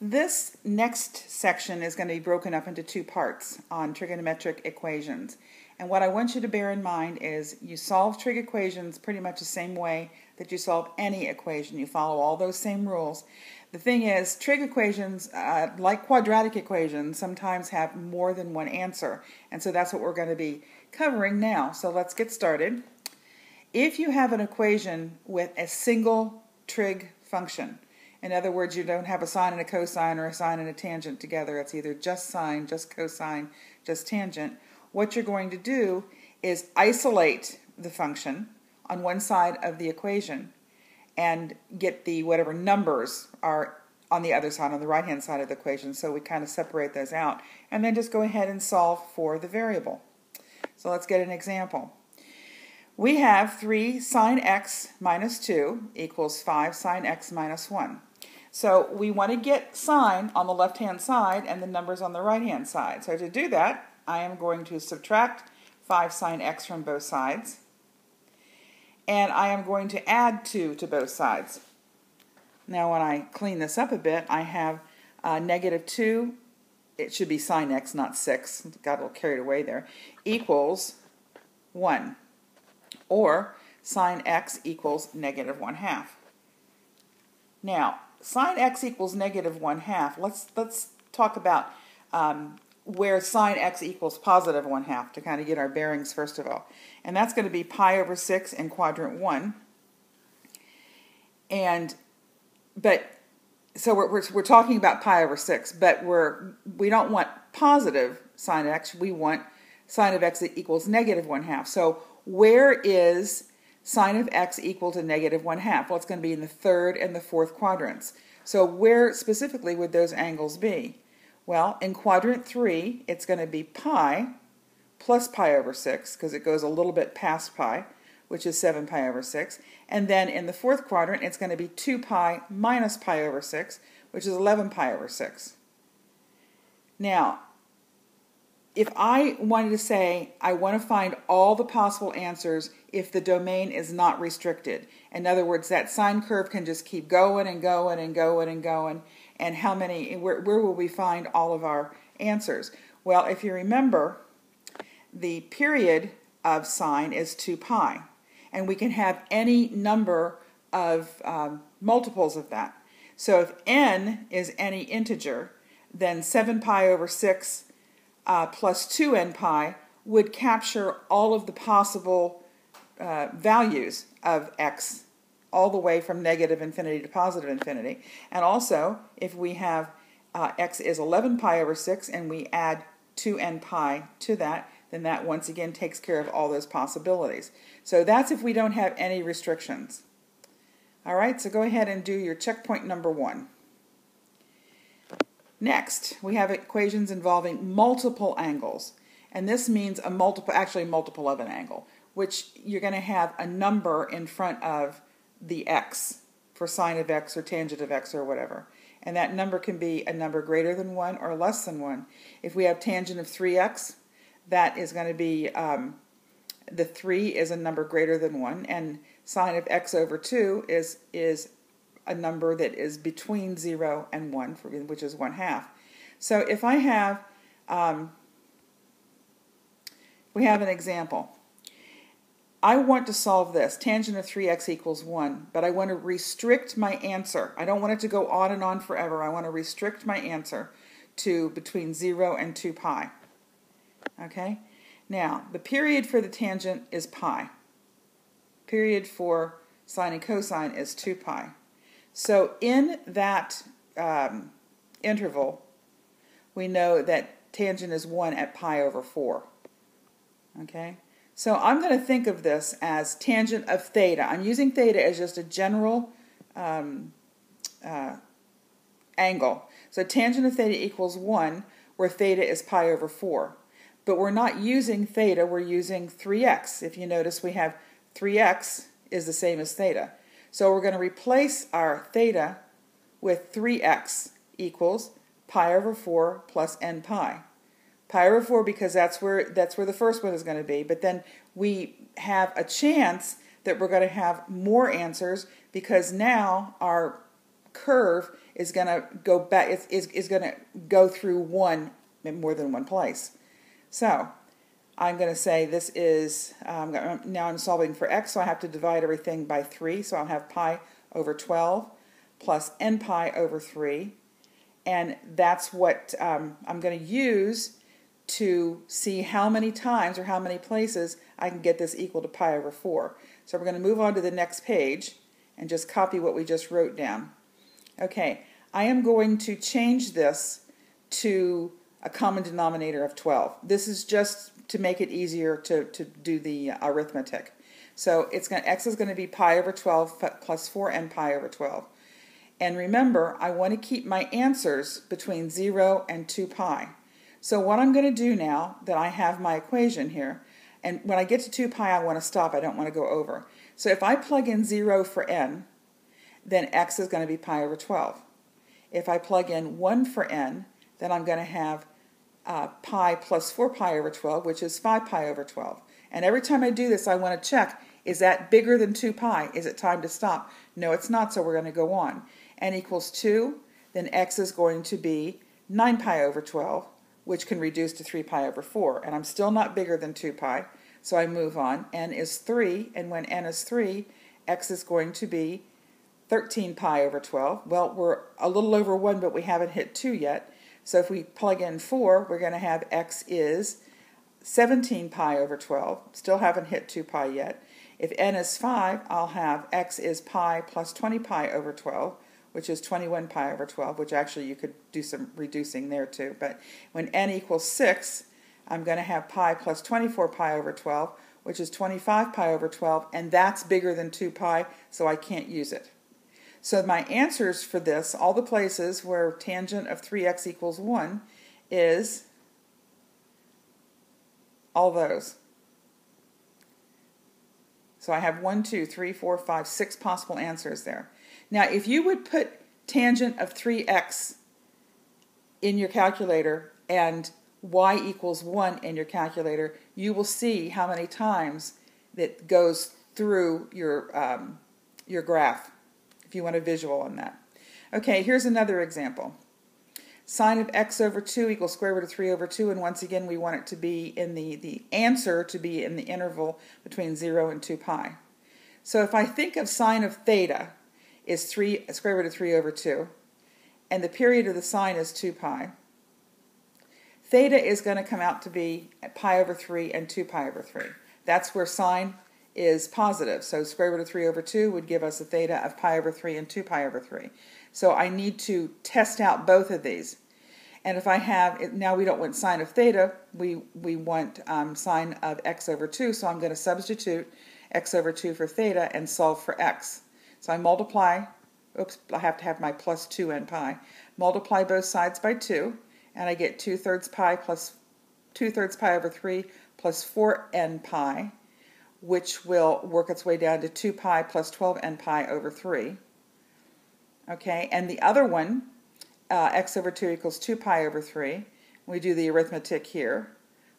This next section is going to be broken up into two parts on trigonometric equations. And what I want you to bear in mind is you solve trig equations pretty much the same way that you solve any equation. You follow all those same rules. The thing is, trig equations, like quadratic equations, sometimes have more than one answer. And so that's what we're going to be covering now. So let's get started. If you have an equation with a single trig function, in other words, you don't have a sine and a cosine or a sine and a tangent together. It's either just sine, just cosine, just tangent. What you're going to do is isolate the function on one side of the equation and get the whatever numbers are on the other side, on the right-hand side of the equation. So we kind of separate those out. And then just go ahead and solve for the variable. So let's get an example. We have 3 sine x minus 2 equals 5 sine x minus 1. So we want to get sine on the left-hand side and the numbers on the right-hand side. So to do that, I am going to subtract 5 sine x from both sides. And I am going to add 2 to both sides. Now when I clean this up a bit, I have negative 2, it should be sine x, not 6, got a little carried away there, equals 1. Or sine x equals negative 1/2. Now, sine x equals negative 1/2. Let's talk about where sine x equals positive 1/2 to kind of get our bearings first of all. And that's going to be pi over 6 in quadrant 1. So we're talking about pi over 6, but we don't want positive sine x. We want sine of x equals negative 1/2. So where is sine of x equal to negative 1/2? Well, it's going to be in the third and the fourth quadrants. So where specifically would those angles be? Well, in quadrant 3, it's going to be pi plus pi over 6, because it goes a little bit past pi, which is 7 pi over 6. And then in the fourth quadrant, it's going to be 2 pi minus pi over 6, which is 11 pi over 6. Now, if I wanted to say I want to find all the possible answers if the domain is not restricted, in other words, that sine curve can just keep going and going and going and going, and where will we find all of our answers? Well, if you remember, the period of sine is 2 pi, and we can have any number of multiples of that. So if n is any integer, then 7 pi over 6 plus 2n pi would capture all of the possible values of x, all the way from negative infinity to positive infinity. And also, if we have x is 11 pi over 6 and we add 2n pi to that, then that once again takes care of all those possibilities. So that's if we don't have any restrictions. All right, so go ahead and do your checkpoint number 1. Next, we have equations involving multiple angles. And this means a multiple of an angle, which you're going to have a number in front of the x for sine of x or tangent of x or whatever. And that number can be a number greater than 1 or less than 1. If we have tangent of 3x, that is going to be, the 3 is a number greater than 1, and sine of x over 2 is a number that is between 0 and 1, which is 1/2. So if I have, we have an example. I want to solve this, tangent of 3x equals 1, but I want to restrict my answer. I don't want it to go on and on forever. I want to restrict my answer to between 0 and 2 pi. Okay? Now, the period for the tangent is pi. Period for sine and cosine is 2 pi. So in that interval, we know that tangent is 1 at pi over 4. Okay? So I'm going to think of this as tangent of theta. I'm using theta as just a general angle. So tangent of theta equals 1, where theta is pi over 4. But we're not using theta, we're using 3x. If you notice, we have 3x is the same as theta. So we're going to replace our theta with 3x equals pi over 4 plus n pi. Pi over 4 because that's where the first one is going to be. But then we have a chance that we're going to have more answers because now our curve is going to go back, is going to go through one in more than one place. So I'm going to say this is, now I'm solving for x, so I have to divide everything by 3. So I'll have pi over 12 plus n pi over 3. And that's what I'm going to use to see how many times or how many places I can get this equal to pi over 4. So we're going to move on to the next page and just copy what we just wrote down. Okay, I am going to change this to a common denominator of 12. This is just to make it easier to do the arithmetic. So x is going to be pi over 12 plus 4n pi over 12. And remember, I want to keep my answers between 0 and 2 pi. So what I'm going to do now that I have my equation here, and when I get to 2 pi I want to stop, I don't want to go over. So if I plug in 0 for n, then x is going to be pi over 12. If I plug in 1 for n, then I'm going to have pi plus 4 pi over 12, which is 5 pi over 12. And every time I do this, I want to check, is that bigger than 2 pi? Is it time to stop? No, it's not, so we're going to go on. N equals 2, then x is going to be 9 pi over 12, which can reduce to 3 pi over 4. And I'm still not bigger than 2 pi, so I move on. N is 3, and when n is 3, x is going to be 13 pi over 12. Well, we're a little over 1, but we haven't hit 2 yet. So if we plug in 4, we're going to have x is 17 pi over 12. Still haven't hit 2 pi yet. If n is 5, I'll have x is pi plus 20 pi over 12, which is 21 pi over 12, which actually you could do some reducing there too. But when n equals 6, I'm going to have pi plus 24 pi over 12, which is 25 pi over 12, and that's bigger than 2 pi, so I can't use it. So my answers for this, all the places where tangent of 3x equals 1 is all those. So I have 1, 2, 3, 4, 5, 6 possible answers there. Now if you would put tangent of 3x in your calculator and y equals 1 in your calculator, you will see how many times that goes through your graph, if you want a visual on that. Okay, here's another example. Sine of x over 2 equals square root of 3 over 2, and once again we want it to be in the answer to be in the interval between 0 and 2 pi. So if I think of sine of theta is square root of 3 over 2, and the period of the sine is 2 pi, theta is going to come out to be pi over 3 and 2 pi over 3. That's where sine is positive. So square root of 3 over 2 would give us a theta of pi over 3 and 2 pi over 3. So I need to test out both of these. And if I have, now we don't want sine of theta, we want sine of x over 2, so I'm going to substitute x over 2 for theta and solve for x. So I multiply, oops, I have to have my plus 2n pi, multiply both sides by 2, and I get 2/3 pi plus 2/3 pi over 3 plus 4n pi, which will work its way down to 2 pi plus 12n pi over 3. Okay, and the other one, x over 2 equals 2 pi over 3. We do the arithmetic here.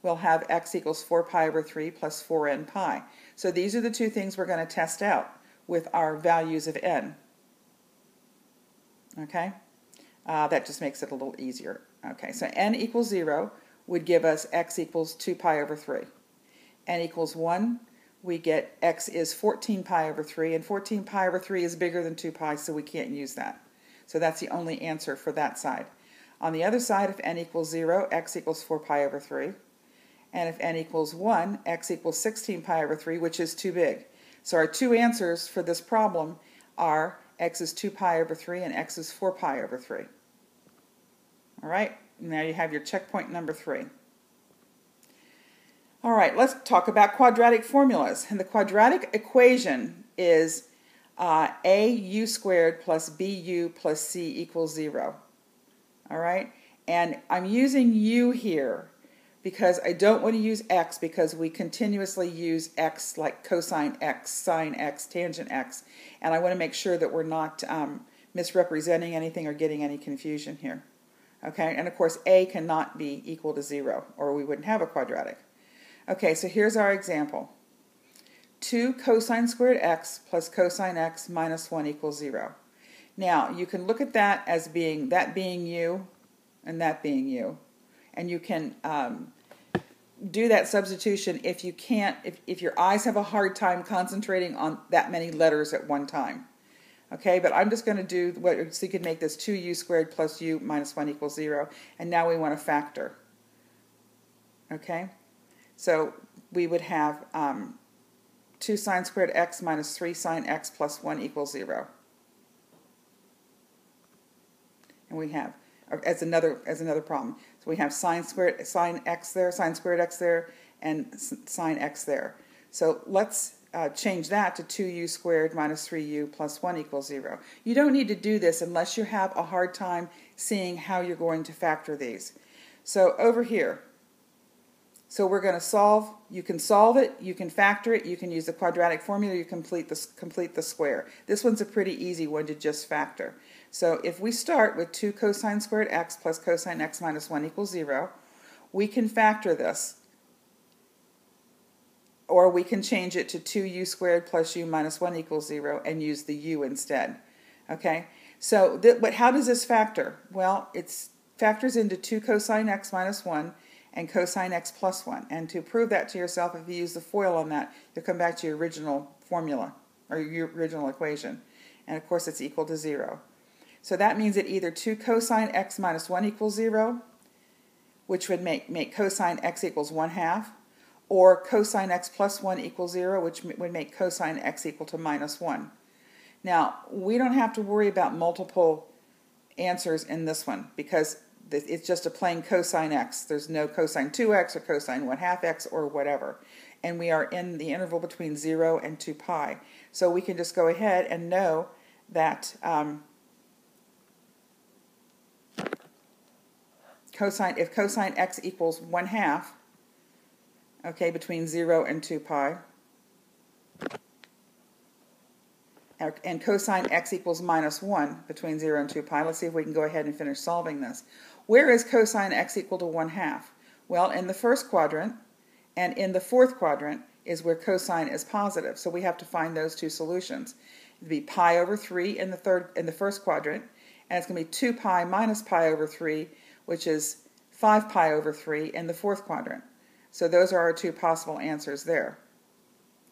We'll have x equals 4 pi over 3 plus 4n pi. So these are the two things we're going to test out with our values of n. Okay, that just makes it a little easier. Okay, so n equals 0 would give us x equals 2 pi over 3. N equals 1, we get x is 14 pi over 3, and 14 pi over 3 is bigger than 2 pi, so we can't use that. So that's the only answer for that side. On the other side, if n equals 0, x equals 4 pi over 3. And if n equals 1, x equals 16 pi over 3, which is too big. So our two answers for this problem are x is 2 pi over 3 and x is 4 pi over 3. All right, now you have your checkpoint number 3. All right, let's talk about quadratic formulas. And the quadratic equation is au squared plus bu plus c equals 0. All right, and I'm using u here because I don't want to use x, because we continuously use x like cosine x, sine x, tangent x, and I want to make sure that we're not misrepresenting anything or getting any confusion here. Okay, and of course a cannot be equal to 0 or we wouldn't have a quadratic. Okay, so here's our example. 2 cosine squared x plus cosine x minus 1 equals 0. Now, you can look at that as being that being u and that being u. And you can do that substitution if you can't, if your eyes have a hard time concentrating on that many letters at one time. Okay, but I'm just going to do what, so you can make this 2u squared plus u minus 1 equals 0. And now we want to factor. Okay, so we would have 2 sine squared x minus 3 sine x plus 1 equals 0. And we have, as another problem, so we have sine squared x there, and sine x there. So let's change that to 2u squared minus 3u plus 1 equals 0. You don't need to do this unless you have a hard time seeing how you're going to factor these. So over here, so we're going to solve, you can solve it, you can factor it, you can use the quadratic formula, you complete the square. This one's a pretty easy one to just factor. So if we start with 2 cosine squared x plus cosine x minus 1 equals 0, we can factor this. Or we can change it to 2u squared plus u minus 1 equals 0 and use the u instead. Okay? So but how does this factor? Well, it factors into 2 cosine x minus 1 and cosine x plus 1. And to prove that to yourself, if you use the FOIL on that, you'll come back to your original formula, or your original equation. And of course it's equal to 0. So that means that either 2 cosine x minus 1 equals 0, which would make cosine x equals 1/2, or cosine x plus 1 equals 0, which would make cosine x equal to minus 1. Now, we don't have to worry about multiple answers in this one because it's just a plain cosine x. There's no cosine 2x or cosine 1/2 x or whatever. And we are in the interval between 0 and 2 pi. So we can just go ahead and know that if cosine x equals 1/2, okay, between 0 and 2 pi, and cosine x equals minus 1 between 0 and 2 pi. Let's see if we can go ahead and finish solving this. Where is cosine x equal to 1/2? Well, in the first quadrant, and in the fourth quadrant is where cosine is positive. So we have to find those two solutions. It would be pi over 3 in the first quadrant, and it's going to be 2 pi minus pi over 3, which is 5 pi over 3 in the fourth quadrant. So those are our two possible answers there.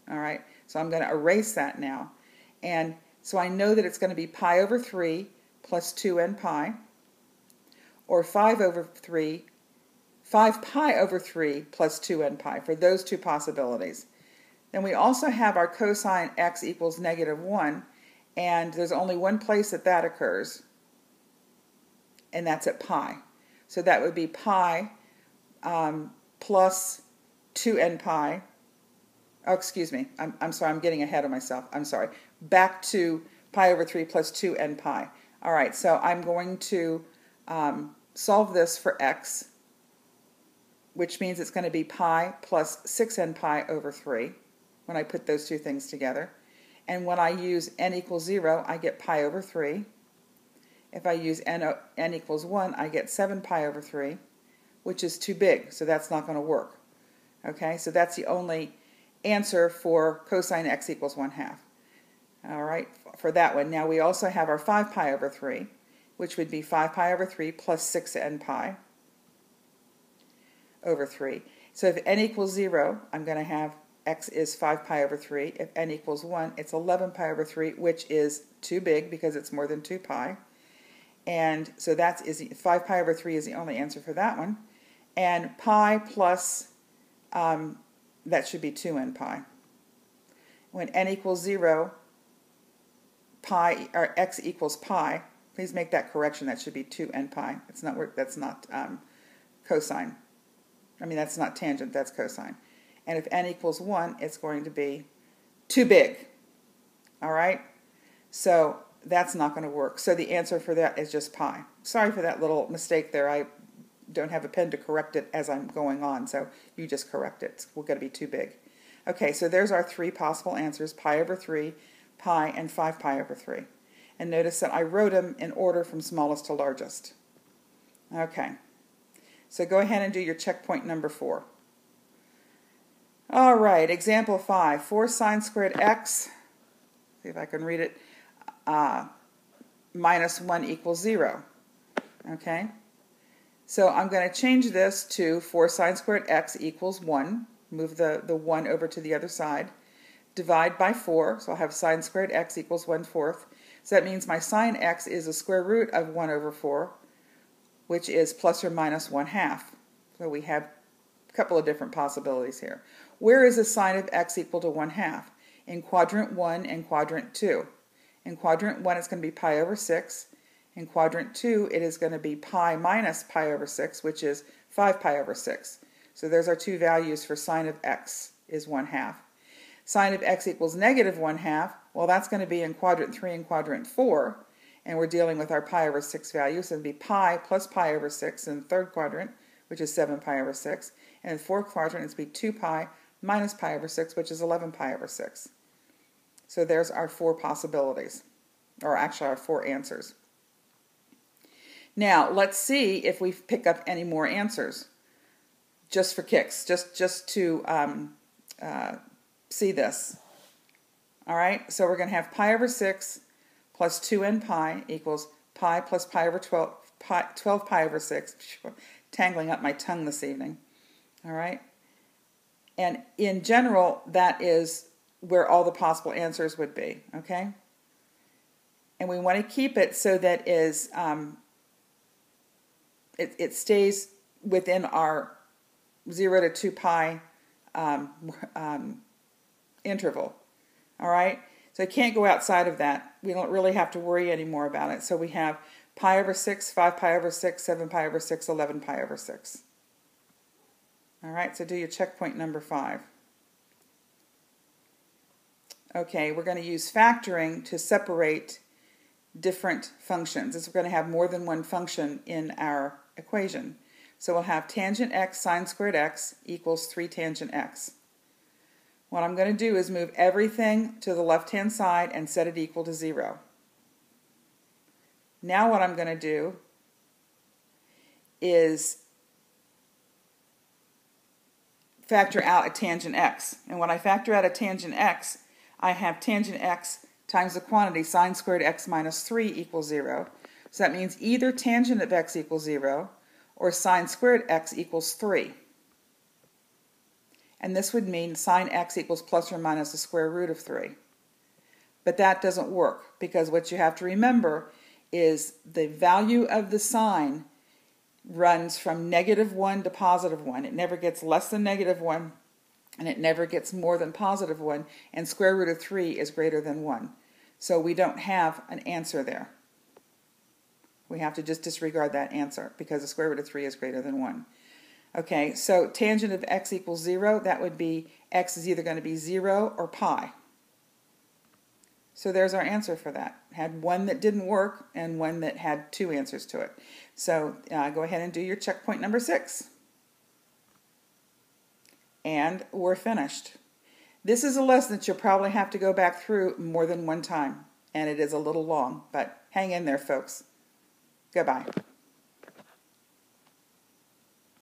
All right, so I'm going to erase that now. And so I know that it's going to be pi over 3 plus 2n pi, or 5 pi over 3 plus 2n pi, for those two possibilities. Then we also have our cosine x equals -1, and there's only one place that occurs, and that's at pi. So that would be pi plus 2n pi. Oh, excuse me. I'm sorry. I'm getting ahead of myself. I'm sorry. Back to pi over 3 plus 2n pi. All right. So I'm going to solve this for x, which means it's going to be pi plus 6n pi over 3 when I put those two things together. And when I use n equals 0, I get pi over 3. If I use n equals 1, I get 7 pi over 3, which is too big, so that's not going to work. Okay, so that's the only answer for cosine x equals 1/2. All right, for that one. Now we also have our 5 pi over 3, which would be 5 pi over 3 plus 6n pi over 3. So if n equals 0, I'm going to have x is 5 pi over 3. If n equals 1, it's 11 pi over 3, which is too big because it's more than 2 pi. And so 5 pi over 3 is the only answer for that one. And pi plus, that should be 2n pi. When n equals 0, pi, or x equals pi, please make that correction. That should be 2n pi. That's not cosine. I mean, that's not tangent, that's cosine. And if n equals 1, it's going to be too big. All right? So that's not going to work. So the answer for that is just pi. Sorry for that little mistake there. I don't have a pen to correct it as I'm going on, so you just correct it. We're going to be too big. Okay, so there's our three possible answers, pi over 3, pi, and 5 pi over 3. And notice that I wrote them in order from smallest to largest. Okay, so go ahead and do your checkpoint number 4. All right, example 5, 4 sine squared x, see if I can read it, minus 1 equals 0. Okay? So I'm going to change this to 4 sine squared x equals 1. Move the 1 over to the other side. Divide by 4, so I'll have sine squared x equals 1/4. So that means my sine x is the square root of 1 over 4, which is plus or minus 1/2. So we have a couple of different possibilities here. Where is the sine of x equal to 1/2? In quadrant 1 and quadrant 2. In quadrant 1 it's going to be pi over 6. In quadrant 2 it is going to be pi minus pi over 6, which is 5 pi over 6. So there's our two values for sine of x is 1/2. Sine of x equals negative 1/2, well that's going to be in quadrant 3 and quadrant 4, and we're dealing with our pi over 6 value, so it'll be pi plus pi over 6 in the third quadrant, which is 7 pi over 6, and in the fourth quadrant it's going to be 2 pi minus pi over 6, which is 11 pi over 6. So there's our 4 possibilities, or actually our 4 answers. Now let's see if we pick up any more answers, just for kicks, just to see this. All right, so we're going to have pi over 6 plus 2n pi equals pi plus pi over 12 pi over 6. Tangling up my tongue this evening. All right, and in general, that is where all the possible answers would be. Okay, and we want to keep it so that it stays within our 0 to 2 pi interval. All right, so it can't go outside of that. We don't really have to worry anymore about it. So we have pi over 6, 5 pi over 6, 7 pi over 6, 11 pi over 6. All right, so do your checkpoint number 5. Okay, we're going to use factoring to separate different functions. We're going to have more than one function in our equation. So we'll have tangent x sine squared x equals 3 tangent x. What I'm going to do is move everything to the left-hand side and set it equal to 0. Now what I'm going to do is factor out a tangent x. And when I factor out a tangent x, I have tangent x times the quantity sine squared x minus 3 equals 0. So that means either tangent of x equals 0 or sine squared x equals 3. And this would mean sine x equals plus or minus the square root of 3. But that doesn't work, because what you have to remember is the value of the sine runs from -1 to +1. It never gets less than -1, and it never gets more than +1, and square root of 3 is greater than 1. So we don't have an answer there. We have to just disregard that answer, because the square root of 3 is greater than 1. Okay, so tangent of x equals 0, that would be x is either going to be 0 or pi. So there's our answer for that. Had one that didn't work and one that had 2 answers to it. So go ahead and do your checkpoint number 6. And we're finished. This is a lesson that you'll probably have to go back through more than one time, and it is a little long, but hang in there, folks. Goodbye.